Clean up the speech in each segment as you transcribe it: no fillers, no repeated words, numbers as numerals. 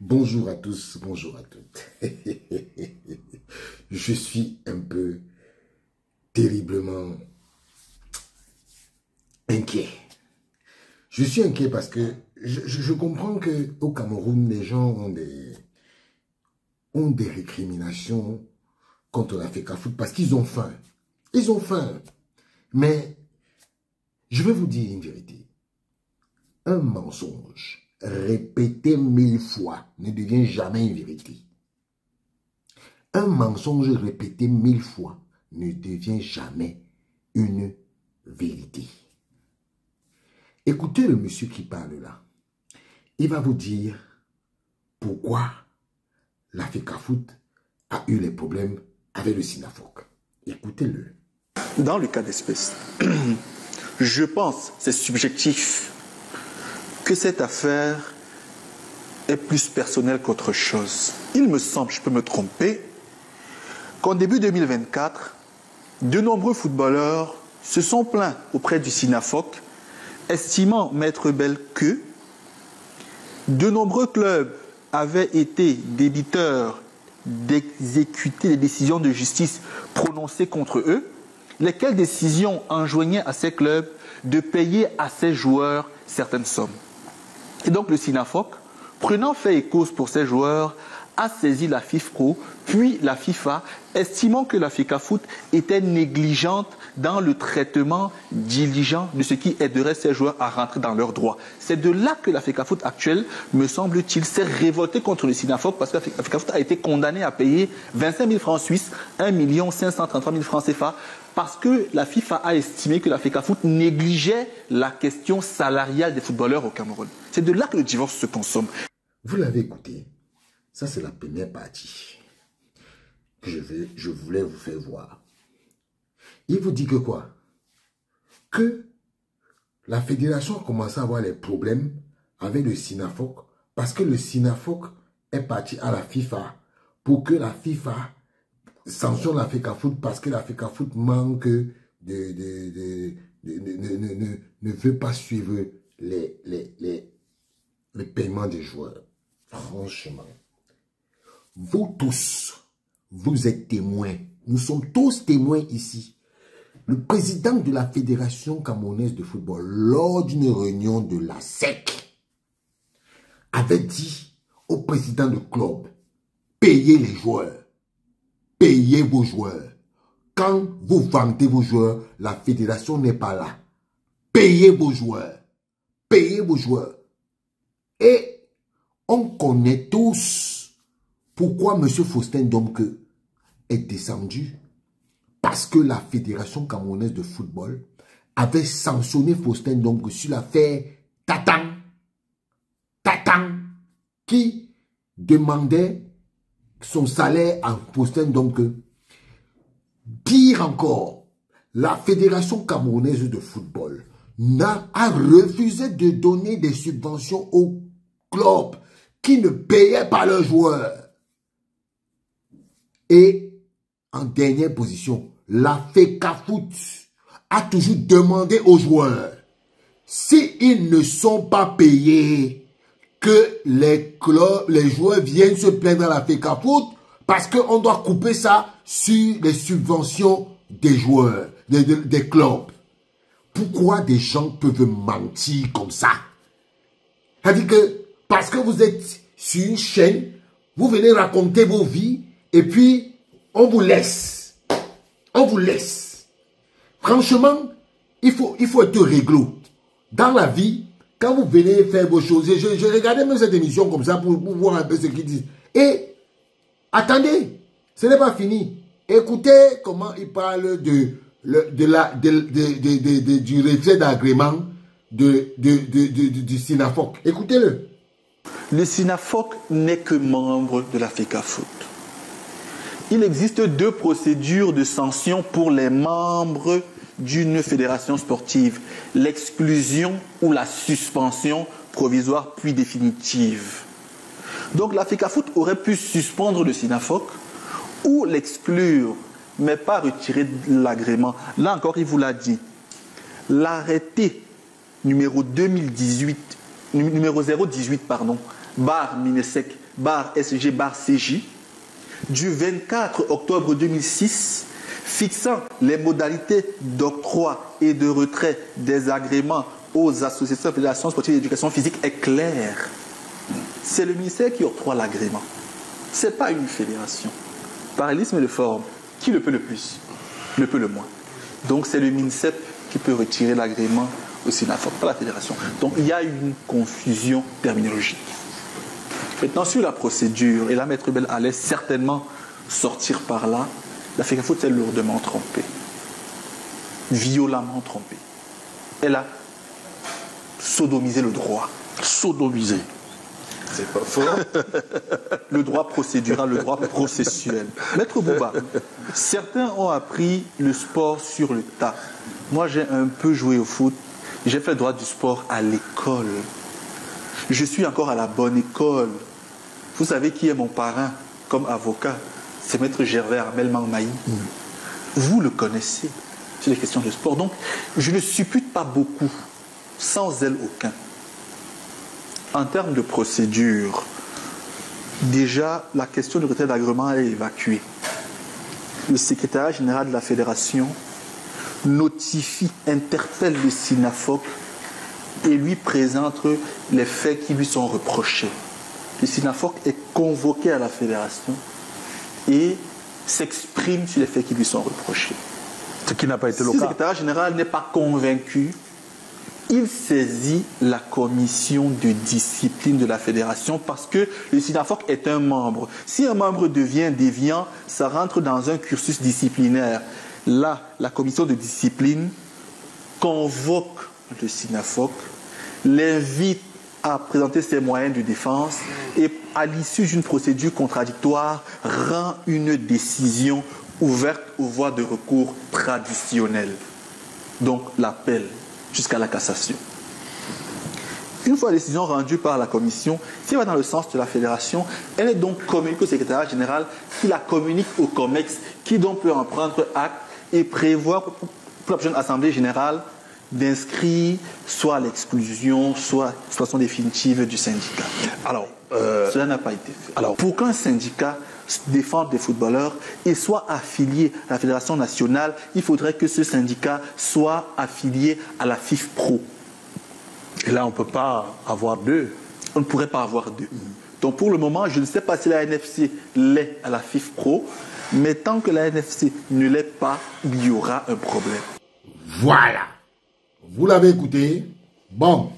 Bonjour à tous, bonjour à toutes. Je suis un peu terriblement inquiet. Je suis inquiet parce que je comprends qu'au Cameroun, les gens ont des récriminations contre la FECAFOOT parce qu'ils ont faim. Ils ont faim. Mais je vais vous dire une vérité. Un mensonge répété 1000 fois ne devient jamais une vérité. Un mensonge répété 1000 fois ne devient jamais une vérité. Écoutez le monsieur qui parle là. Il va vous dire pourquoi la FECAFOOT a eu les problèmes avec le SINAFOC. Écoutez-le. Dans le cas d'espèce, je pense, c'est subjectif, que cette affaire est plus personnelle qu'autre chose. Il me semble, je peux me tromper, qu'en début 2024, de nombreux footballeurs se sont plaints auprès du SINAFOC, estimant, Maître Bell, que de nombreux clubs avaient été débiteurs d'exécuter les décisions de justice prononcées contre eux, lesquelles décisions enjoignaient à ces clubs de payer à ces joueurs certaines sommes. Et donc le SINAFOC, prenant fait et cause pour ces joueurs, a saisi la FIFPro, puis la FIFA, estimant que la FECAFOOT était négligente dans le traitement diligent de ce qui aiderait ces joueurs à rentrer dans leurs droits. C'est de là que la FECAFOOT actuelle, me semble-t-il, s'est révoltée contre le SINAFOC parce que la FECAFOOT a été condamnée à payer 25 000 francs suisses, 1 533 000 francs CFA, parce que la FIFA a estimé que la FECAFOOT négligeait la question salariale des footballeurs au Cameroun. C'est de là que le divorce se consomme. Vous l'avez écouté. Ça, c'est la première partie que je voulais vous faire voir. Il vous dit que quoi? Que la fédération a commencé à avoir les problèmes avec le SINAFOC parce que le SINAFOC est parti à la FIFA pour que la FIFA sanctionne la FECAFOOT parce que la FECAFOOT manque ne veut pas suivre les paiements des joueurs. Franchement. Vous tous, vous êtes témoins. Nous sommes tous témoins ici. Le président de la Fédération camerounaise de football, lors d'une réunion de la SEC, avait dit au président du club, payez les joueurs, payez vos joueurs. Quand vous vendez vos joueurs, la fédération n'est pas là. Payez vos joueurs, payez vos joueurs. Et on connaît tous pourquoi M. Faustin Domke est descendu. Parce que la Fédération camerounaise de football avait sanctionné Faustin Domke sur l'affaire Tatang, qui demandait son salaire à Faustin Domke. Pire encore, la Fédération camerounaise de football a refusé de donner des subventions aux clubs qui ne payaient pas leurs joueurs. Et en dernière position, la FECAFOOT a toujours demandé aux joueurs, s'ils ne sont pas payés, que les joueurs viennent se plaindre à la FECAFOOT parce qu'on doit couper ça sur les subventions des joueurs, des clubs. Pourquoi des gens peuvent mentir comme ça? C'est-à-dire que parce que vous êtes sur une chaîne, vous venez raconter vos vies et puis on vous laisse. On vous laisse. Franchement, il faut être réglo. Dans la vie, quand vous venez faire vos choses, je regardais même cette émission comme ça pour voir un peu ce qu'ils disent. Et attendez, ce n'est pas fini. Écoutez comment il parle du retrait d'agrément du SINAFOC. Écoutez-le. Le SINAFOC n'est que membre de la FECAFOOT. Il existe deux procédures de sanction pour les membres d'une fédération sportive. L'exclusion ou la suspension provisoire puis définitive. Donc la FECAFOOT aurait pu suspendre le SINAFOC ou l'exclure, mais pas retirer l'agrément. Là encore, il vous l'a dit. L'arrêté numéro 018, barre Minesec, barre SG, barre CJ, du 24 octobre 2006, fixant les modalités d'octroi et de retrait des agréments aux associations et fédérations sportives d'éducation physique est claire. C'est le ministère qui octroie l'agrément. Ce n'est pas une fédération. Parallélisme de forme, qui le peut le plus? Le peut le moins. Donc c'est le MINSEP qui peut retirer l'agrément au SINAFOC, pas la fédération. Donc il y a une confusion terminologique. Maintenant sur la procédure, et là Maître Bell allait certainement sortir par là, la FECAFOOT est lourdement trompée. Violemment trompée. Elle a sodomisé le droit. Sodomisé. C'est pas fort. Le droit procédural, le droit processuel. Maître Bouba, certains ont appris le sport sur le tas. Moi, j'ai un peu joué au foot. J'ai fait le droit du sport à l'école. Je suis encore à la bonne école. Vous savez qui est mon parrain comme avocat? C'est Maître Gervais Armel Mangmaï. Vous le connaissez sur les questions de sport. Donc, je ne suppute pas beaucoup, sans zèle aucun. En termes de procédure, déjà, la question du retrait d'agrément est évacuée. Le secrétariat général de la fédération notifie, interpelle le SINAFOC et lui présente les faits qui lui sont reprochés. Le SINAFOC est convoqué à la fédération et s'exprime sur les faits qui lui sont reprochés. Ce qui n'a pas été le Si le cas. secrétaire général n'est pas convaincu, il saisit la commission de discipline de la fédération parce que le SINAFOC est un membre. Si un membre devient déviant, ça rentre dans un cursus disciplinaire. Là, la commission de discipline convoque le SINAFOC, l'invite à présenter ses moyens de défense et à l'issue d'une procédure contradictoire, rend une décision ouverte aux voies de recours traditionnelles. Donc l'appel jusqu'à la cassation. Une fois la décision rendue par la commission, si elle va dans le sens de la fédération, elle est donc communiquée au secrétariat général qui la communique au COMEX, qui donc peut en prendre acte et prévoir pour la prochaine assemblée générale d'inscrire soit l'exclusion, soit l'exclusion définitive du syndicat. Alors, cela n'a pas été fait. Alors, pour qu'un syndicat défende des footballeurs et soit affilié à la Fédération nationale, il faudrait que ce syndicat soit affilié à la FIFPro. et là, on ne peut pas avoir deux. On ne pourrait pas avoir deux. Donc pour le moment, je ne sais pas si la NFC l'est à la FIFPro, mais tant que la NFC ne l'est pas, il y aura un problème. Voilà. Vous l'avez écouté. Bon.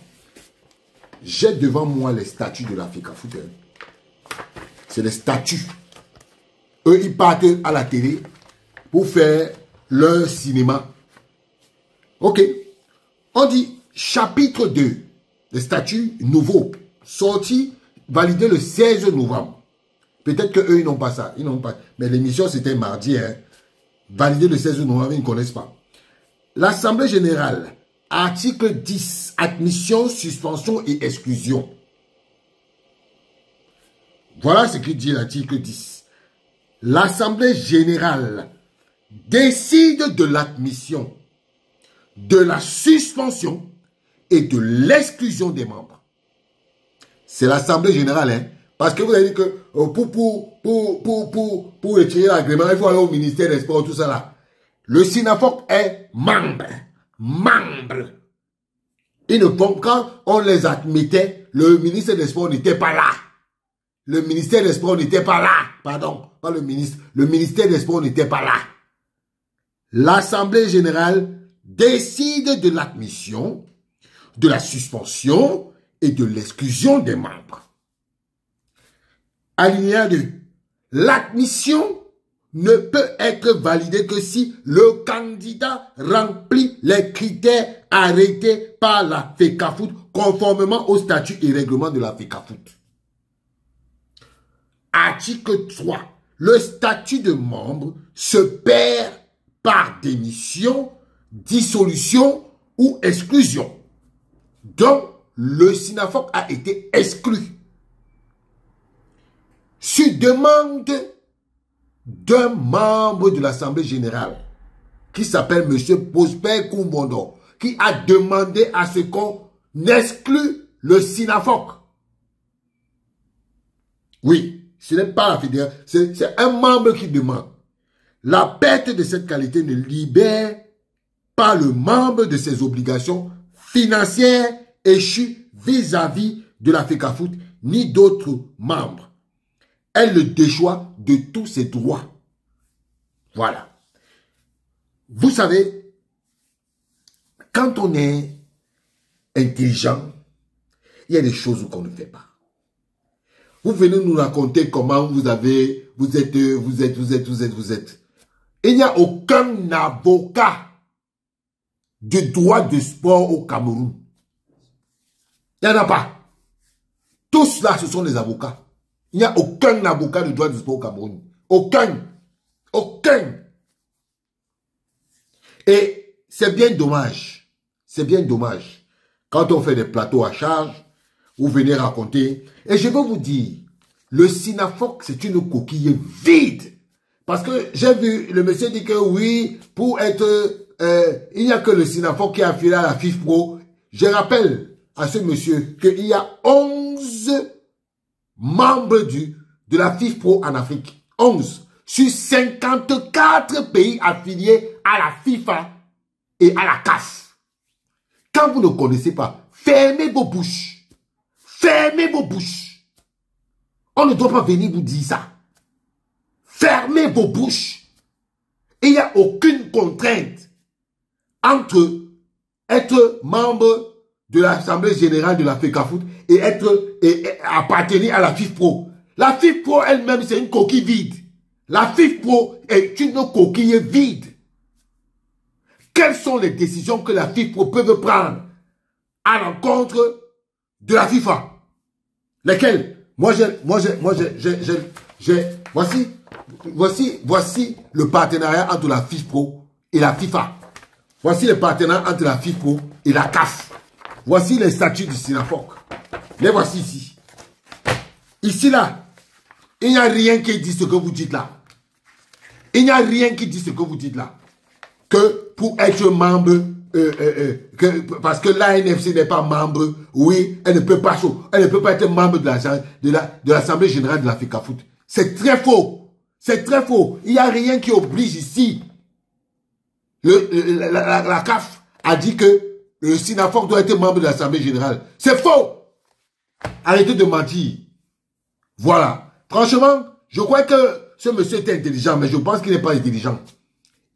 J'ai devant moi les statuts de la FECAFOOT. C'est les statuts. Eux, ils partent à la télé pour faire leur cinéma. Ok. On dit chapitre 2. Les statuts nouveaux. Sortis, validés le 16 novembre. Peut-être qu'eux, ils n'ont pas ça. Ils n'ont pas. Mais l'émission, c'était mardi. Hein. Validé le 16 novembre, ils ne connaissent pas. L'Assemblée générale, article 10, admission, suspension et exclusion. Voilà ce que dit l'article 10. L'Assemblée générale décide de l'admission, de la suspension et de l'exclusion des membres. C'est l'Assemblée générale, hein. Parce que vous avez dit que pour retirer l'agrément, il faut aller au ministère des Sports, tout ça là. Le SINAFOC est membre. Membre. Ils ne font, quand on les admettait, le ministère des Sports n'était pas là. Le ministère des Sports n'était pas là. Pardon, pas le ministre. Le ministère des Sports n'était pas là. L'Assemblée générale décide de l'admission, de la suspension et de l'exclusion des membres. Alinéa 2. L'admission ne peut être validée que si le candidat remplit les critères arrêtés par la FECAFOOT conformément au statut et règlement de la FECAFOOT. Article 3. Le statut de membre se perd par démission, dissolution ou exclusion. Donc, le SINAFOC a été exclu. Sur demande d'un membre de l'Assemblée générale qui s'appelle M. Prosper Kumbondo, qui a demandé à ce qu'on exclue le SINAFOC. Oui, ce n'est pas la fédération, c'est un membre qui demande. La perte de cette qualité ne libère pas le membre de ses obligations financières échues vis-à-vis de la FECAFOOT ni d'autres membres. Elle le déchoit de tous ses droits. Voilà. Vous savez, quand on est intelligent, il y a des choses qu'on ne fait pas. Vous venez nous raconter comment vous êtes. Il n'y a aucun avocat de droit de sport au Cameroun. Il n'y en a pas. Tous là, ce sont des avocats. Il n'y a aucun avocat de droit de sport au Cameroun. Aucun. Aucun. Et c'est bien dommage. C'est bien dommage. Quand on fait des plateaux à charge, vous venez raconter. Et je veux vous dire, le Sinafoc, c'est une coquille vide. Parce que j'ai vu, le monsieur dit que oui, pour être... il n'y a que le Sinafoc qui a affilié à la FIFPro. Je rappelle à ce monsieur qu'il y a 11 membres de la FIFPro en Afrique. 11 sur 54 pays affiliés à la FIFA et à la CAF. Quand vous ne connaissez pas, fermez vos bouches. Fermez vos bouches. On ne doit pas venir vous dire ça. Fermez vos bouches. Il n'y a aucune contrainte entre être membre de l'Assemblée Générale de la FECAFOOT et appartenir à la FIFPro. La FIFPro elle-même, c'est une coquille vide. La FIFPro est une coquille vide. Quelles sont les décisions que la FIFPro peut prendre à l'encontre de la FIFA? Lesquelles? Voici le partenariat entre la FIFPro et la FIFA. Voici le partenariat entre la FIFPro et la CAF. Voici les statuts du Sinafoc. Les voici ici. Ici, là, il n'y a rien qui dit ce que vous dites là. Il n'y a rien qui dit ce que vous dites là. Que pour être membre, parce que l'ANFC n'est pas membre, oui, elle ne peut pas être membre de l'Assemblée Générale de la FECAFOOT. C'est très faux. C'est très faux. Il n'y a rien qui oblige ici. La CAF a dit que le Sinafoc doit être membre de l'Assemblée Générale. C'est faux. Arrêtez de mentir. Voilà. Franchement, je crois que ce monsieur est intelligent, mais je pense qu'il n'est pas intelligent.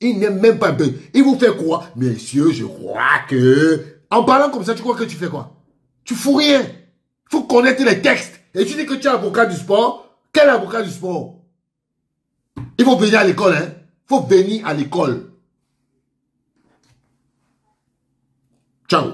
Il n'est même pas... Il vous fait croire. Messieurs, je crois que... En parlant comme ça, tu crois que tu fais quoi? Tu fous rien. Il faut connaître les textes. Et tu dis que tu es avocat du sport. Quel avocat du sport? Il faut venir à l'école, hein. Il faut venir à l'école. Ciao.